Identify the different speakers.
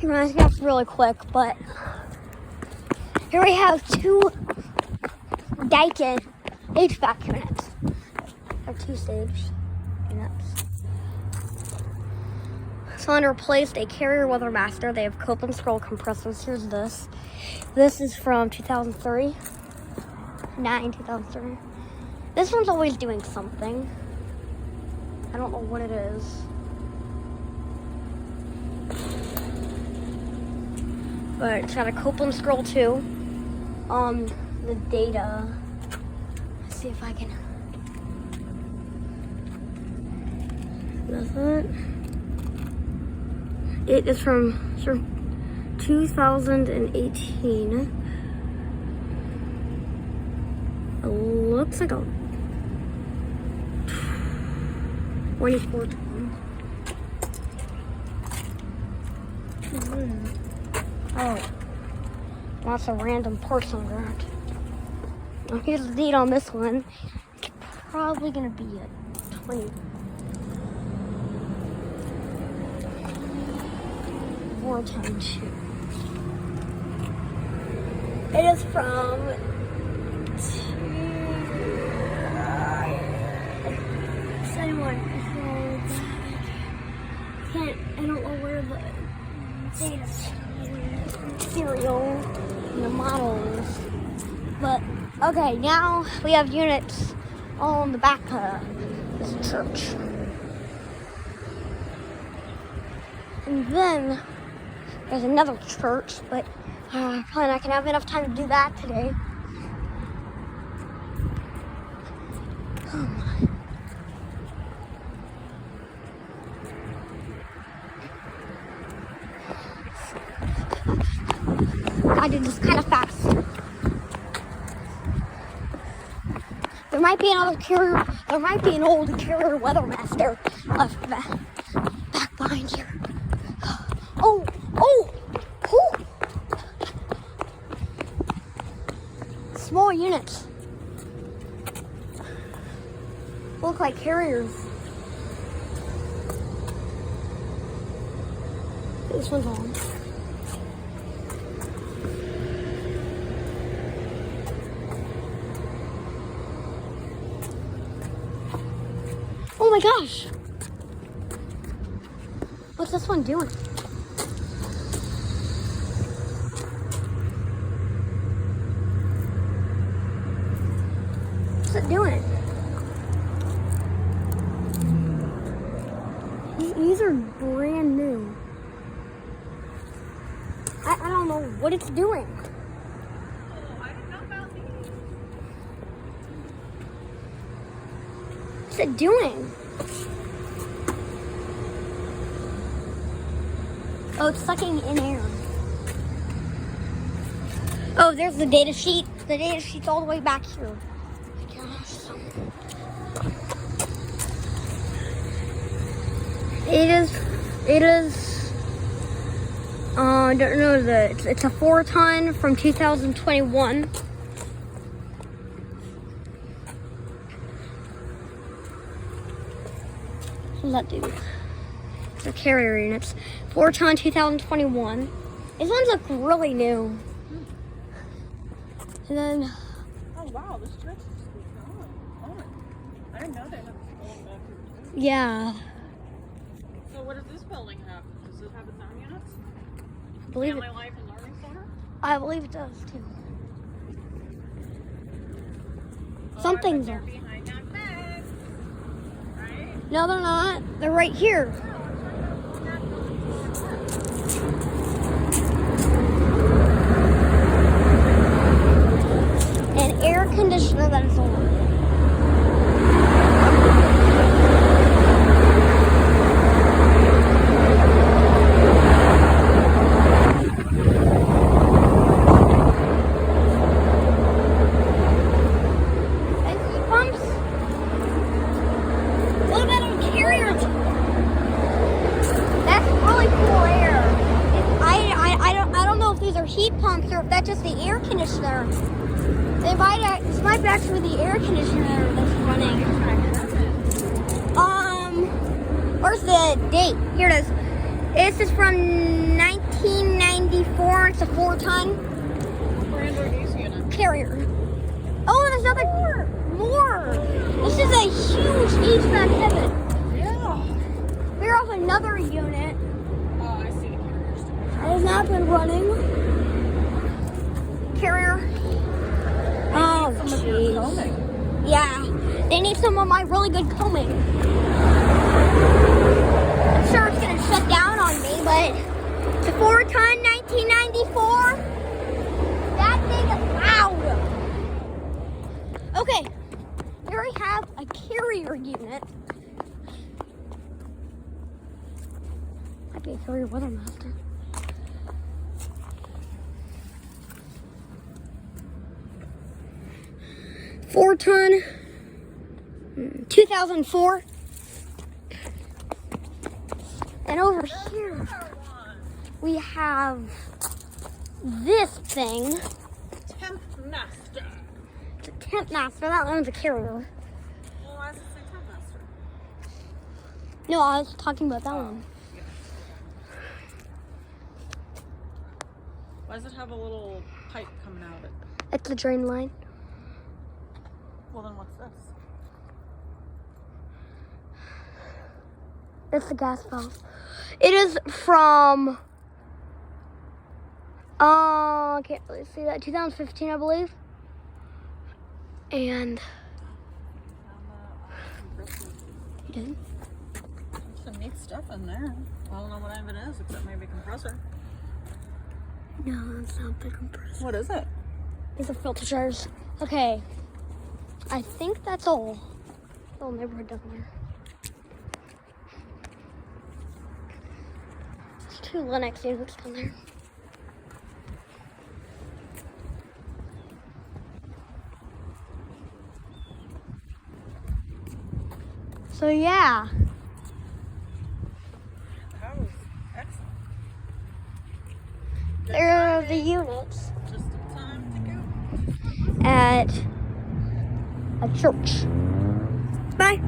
Speaker 1: That's really quick, but here we have two Daikin HVAC units. Or two-stage units. Someone replaced a Carrier Weathermaster. They have Copeland scroll compressors. Here's this. This is from 2003. 2003. This one's always doing something. I don't know what it is. But it's got a Copeland scroll too. The data. Let's see if I can. That's it. It is from 2018. It looks like a 2014. Oh, lots of random parts on that. Now here's the date on this one. It's probably gonna be a 20. 4 times 2. It is from I don't know where the data serial and the model is. But okay, now we have units all on the back of this church. And then there's another church, but probably not gonna have enough time to do that today. Oh my. I did this kind of fast. There might be another Carrier, there might be an old Carrier Weathermaster left back behind here. Oh! Small units. Look like Carriers. This one's on. Oh my gosh! What's this one doing? What's it doing? These are brand new. I don't know what it's doing.
Speaker 2: I don't know about these.
Speaker 1: What's it doing? Oh, it's sucking in air. Oh, there's the data sheet. The data sheet's all the way back here. Gosh. It is, I don't know, it's a 4-ton from 2021. What does that do? The Carrier units. 4-ton 2021. These ones look really new. And then.
Speaker 2: Oh wow, this church is on. I didn't know they had this going back here.
Speaker 1: Yeah.
Speaker 2: So what does this building have? Does it have its own units?
Speaker 1: I believe
Speaker 2: Family
Speaker 1: it.
Speaker 2: Life and Learning Center?
Speaker 1: I believe it does too.
Speaker 2: Oh,
Speaker 1: Something's
Speaker 2: they're
Speaker 1: on.
Speaker 2: behind that fence. Right?
Speaker 1: No, they're not. They're right here. An air conditioner that is on. And heat pumps. What about a Carrier? That's really cool air. I don't know if these are heat pumps or if that's just the air conditioner. This might be actually the air conditioner that's running. Where's the date? Here it is. This is from 19 It's a 4-ton
Speaker 2: What brand are these units?
Speaker 1: carrier. Oh, there's another more. This is a huge HVAC Heaven.
Speaker 2: Yeah.
Speaker 1: We're off another unit.
Speaker 2: Oh, I see the carriers.
Speaker 1: It has not been running. Carrier. Oh,
Speaker 2: Some of your
Speaker 1: jeez.
Speaker 2: combing.
Speaker 1: Yeah, they need some of my really good combing. I'm sure it's gonna shut down on me, but the 4-ton 1994, that thing is loud. Okay, here we have a carrier unit. Might be a carrier weathermaster. Four-ton, 2004. And over here, we have this thing.
Speaker 2: Temp Master.
Speaker 1: It's a tent master. That one's a carrier.
Speaker 2: Well, why does it say Temp Master?
Speaker 1: No, I was talking about that one.
Speaker 2: Yeah. Why does it have a little pipe coming out of it?
Speaker 1: It's a drain line.
Speaker 2: Well, then what's this?
Speaker 1: It's the gas valve. It is from, I can't really see that, 2015, I believe. And you did?
Speaker 2: Some neat stuff in there. I don't know what any of it is, except maybe a compressor.
Speaker 1: No, that's not the compressor.
Speaker 2: What is it?
Speaker 1: These are filter jars. Okay, I think that's all. Little neighborhood down there. There's 2 Linux units down there. So yeah,
Speaker 2: That was excellent.
Speaker 1: there are the units
Speaker 2: Just in time to go.
Speaker 1: at a church. Bye.